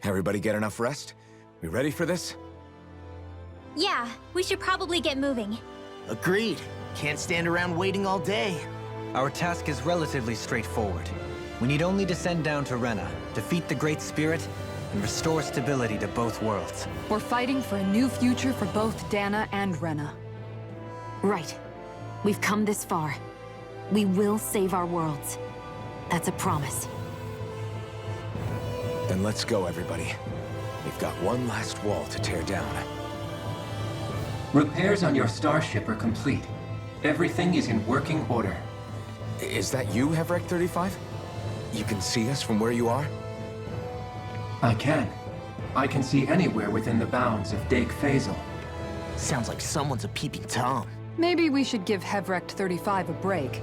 Everybody get enough rest? We ready for this? Yeah, we should probably get moving. Agreed. Can't stand around waiting all day. Our task is relatively straightforward. We need only descend down to Rena, defeat the Great Spirit, and restore stability to both worlds. We're fighting for a new future for both Dana and Rena. Right. We've come this far. We will save our worlds. That's a promise. Then let's go, everybody. We've got one last wall to tear down. Repairs on your starship are complete. Everything is in working order. Is that you, Hevrek 35? You can see us from where you are? I can. I can see anywhere within the bounds of Dake Faisal. Sounds like someone's a peeping Tom. Maybe we should give Hevrect 35 a break.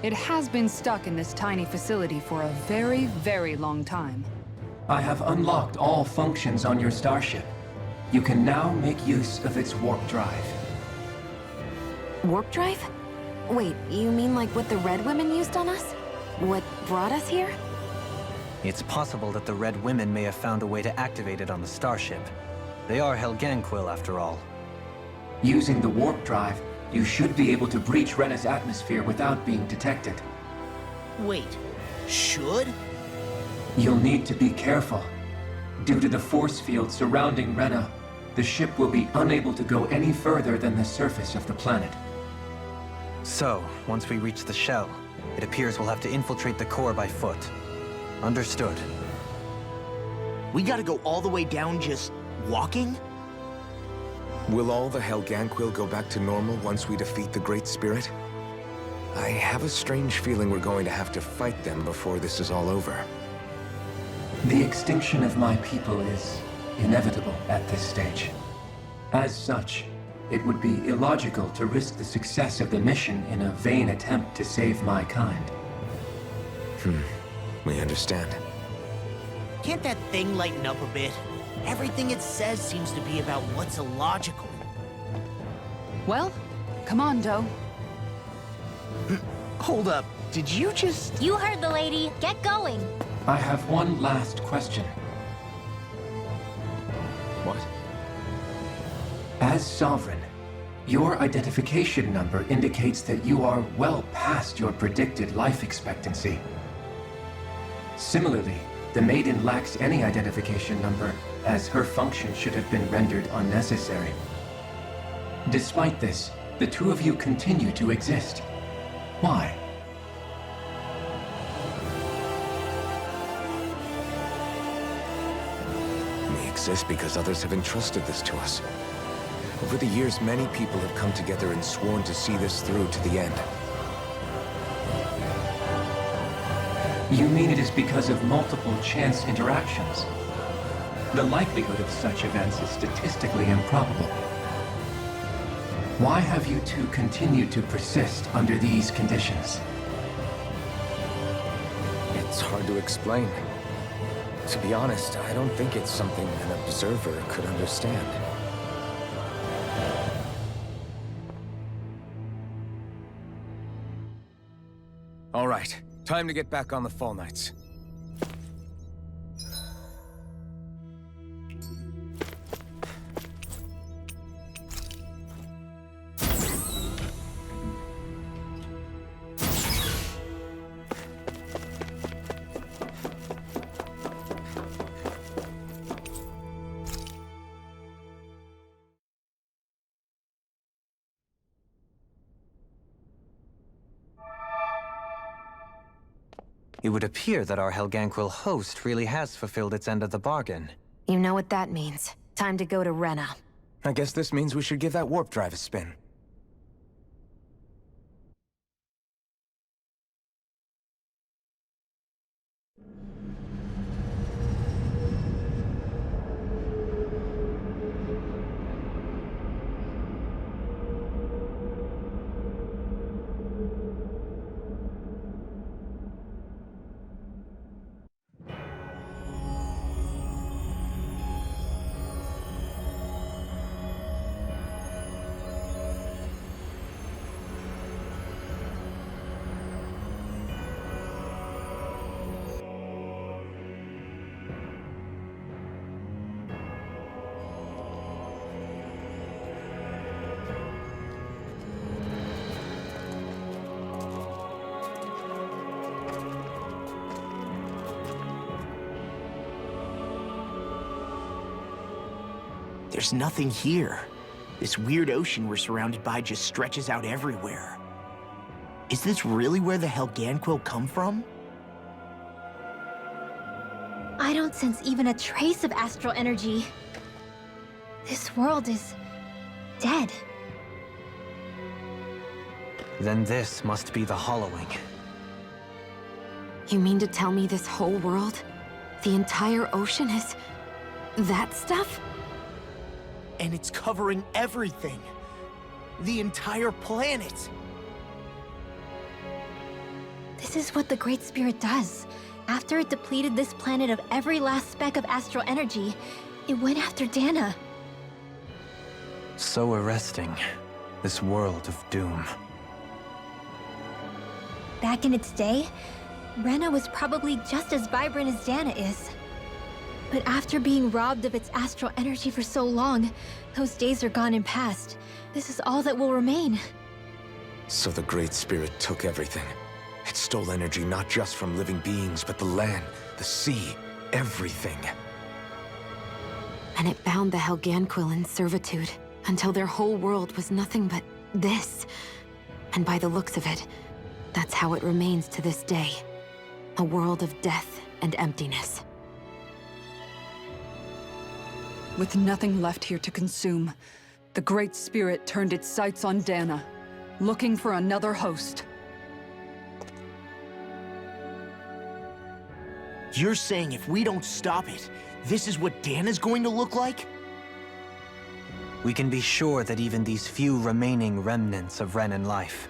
It has been stuck in this tiny facility for a very, very long time. I have unlocked all functions on your starship. You can now make use of its warp drive. Warp drive? Wait, you mean like what the Red Women used on us? What brought us here? It's possible that the Red Women may have found a way to activate it on the starship. They are Helganquil, after all. Using the warp drive, you should be able to breach Rena's atmosphere without being detected. Wait, should? You'll need to be careful. Due to the force field surrounding Rena, the ship will be unable to go any further than the surface of the planet. So, once we reach the shell, it appears we'll have to infiltrate the core by foot. Understood. We gotta go all the way down just walking? Will all the Helganquil go back to normal once we defeat the Great Spirit? I have a strange feeling we're going to have to fight them before this is all over. The extinction of my people is inevitable at this stage. As such, it would be illogical to risk the success of the mission in a vain attempt to save my kind. We understand. Can't that thing lighten up a bit? Everything it says seems to be about what's illogical. Well, come on, Doe. Hold up, did you just... You heard the lady. Get going. I have one last question. What? As Sovereign, your identification number indicates that you are well past your predicted life expectancy. Similarly, the Maiden lacks any identification number, as her function should have been rendered unnecessary. Despite this, the two of you continue to exist. Why? We exist because others have entrusted this to us. Over the years, many people have come together and sworn to see this through to the end. You mean it is because of multiple chance interactions? The likelihood of such events is statistically improbable. Why have you two continued to persist under these conditions? It's hard to explain. To be honest, I don't think it's something an observer could understand. All right, time to get back on the Fall Knights. It would appear that our Helganquil host really has fulfilled its end of the bargain. You know what that means. Time to go to Rena. I guess this means we should give that warp drive a spin. There's nothing here. This weird ocean we're surrounded by just stretches out everywhere. Is this really where the Helganquil come from? I don't sense even a trace of astral energy. This world is dead. Then this must be the Hollowing. You mean to tell me this whole world, the entire ocean is that stuff? And it's covering everything. The entire planet. This is what the Great Spirit does. After it depleted this planet of every last speck of astral energy, it went after Dana. So arresting. This world of doom. Back in its day, Rena was probably just as vibrant as Dana is. But after being robbed of its astral energy for so long, those days are gone and past. This is all that will remain. So the Great Spirit took everything. It stole energy not just from living beings, but the land, the sea, everything. And it bound the Helganquil in servitude until their whole world was nothing but this. And by the looks of it, that's how it remains to this day. A world of death and emptiness. With nothing left here to consume, the Great Spirit turned its sights on Dana, looking for another host. You're saying if we don't stop it, this is what Dana's going to look like? We can be sure that even these few remaining remnants of Renan life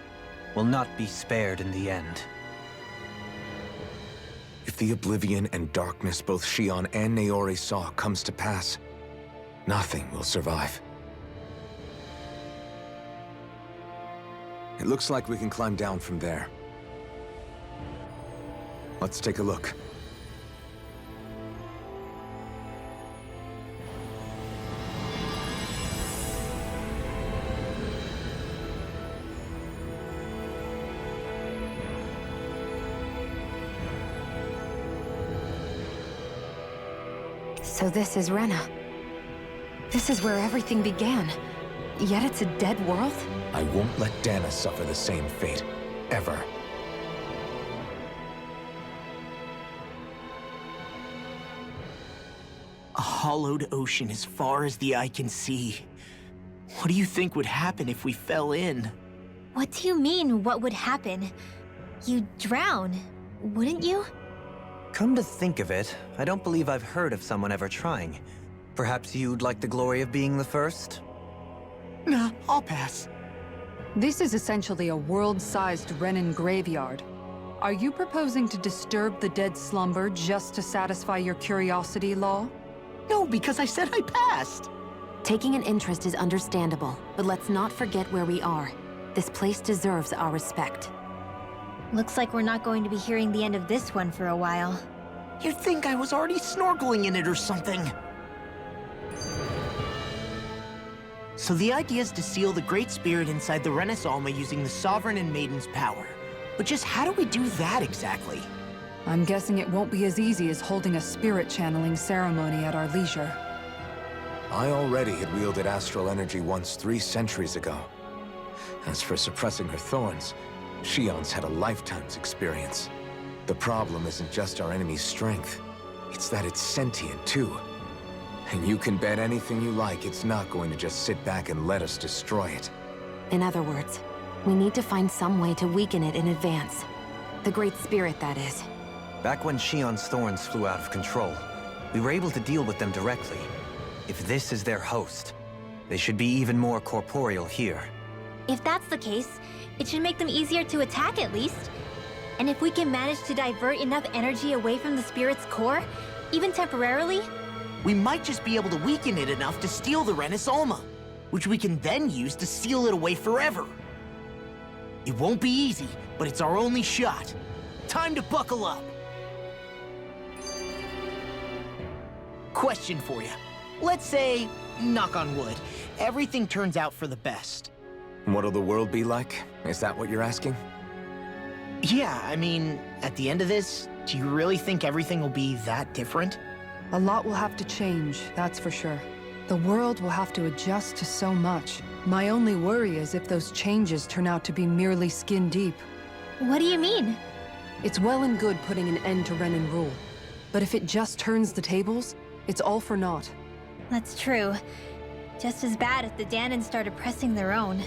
will not be spared in the end. If the oblivion and darkness both Shion and Naori saw comes to pass, nothing will survive. It looks like we can climb down from there. Let's take a look. So this is Rena. This is where everything began. Yet it's a dead world? I won't let Dana suffer the same fate. Ever. A hollowed ocean as far as the eye can see. What do you think would happen if we fell in? What do you mean, what would happen? You'd drown, wouldn't you? Come to think of it, I don't believe I've heard of someone ever trying. Perhaps you'd like the glory of being the first? Nah, I'll pass. This is essentially a world-sized Renan graveyard. Are you proposing to disturb the dead slumber just to satisfy your curiosity, Law? No, because I said I passed. Taking an interest is understandable, but let's not forget where we are. This place deserves our respect. Looks like we're not going to be hearing the end of this one for a while. You'd think I was already snorkeling in it or something. So the idea is to seal the Great Spirit inside the Renas Alma using the Sovereign and Maiden's power. But just how do we do that exactly? I'm guessing it won't be as easy as holding a spirit channeling ceremony at our leisure. I already had wielded astral energy once 3 centuries ago. As for suppressing her thorns, Shion's had a lifetime's experience. The problem isn't just our enemy's strength. It's that it's sentient, too. And you can bet anything you like it's not going to just sit back and let us destroy it. In other words, we need to find some way to weaken it in advance. The Great Spirit, that is. Back when Shion's thorns flew out of control, we were able to deal with them directly. If this is their host, they should be even more corporeal here. If that's the case, it should make them easier to attack at least. And if we can manage to divert enough energy away from the spirit's core, even temporarily, We might just be able to weaken it enough to steal the Renas Alma, which we can then use to seal it away forever. It won't be easy, but it's our only shot. Time to buckle up. Question for you. Let's say, knock on wood, everything turns out for the best. What'll the world be like? Is that what you're asking? Yeah, I mean, at the end of this, do you really think everything will be that different? A lot will have to change, that's for sure. The world will have to adjust to so much. My only worry is if those changes turn out to be merely skin deep. What do you mean? It's well and good putting an end to Renan rule. But if it just turns the tables, it's all for naught. That's true. Just as bad if the Dahnans started pressing their own.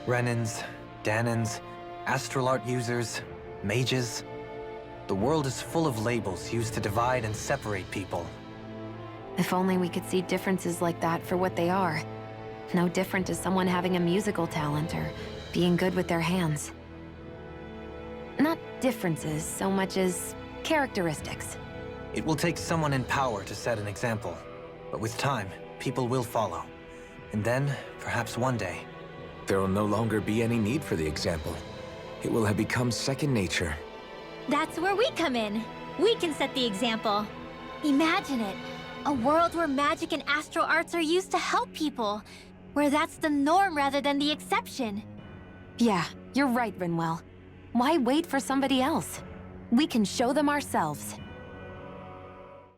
Renans, Dahnans, astral art users, mages. The world is full of labels used to divide and separate people. If only we could see differences like that for what they are. No different as someone having a musical talent or being good with their hands. Not differences so much as characteristics. It will take someone in power to set an example. But with time, people will follow. And then, perhaps one day... There will no longer be any need for the example. It will have become second nature. That's where we come in. We can set the example. Imagine it. A world where magic and astral arts are used to help people. Where that's the norm rather than the exception. Yeah, you're right, Rinwell. Why wait for somebody else? We can show them ourselves.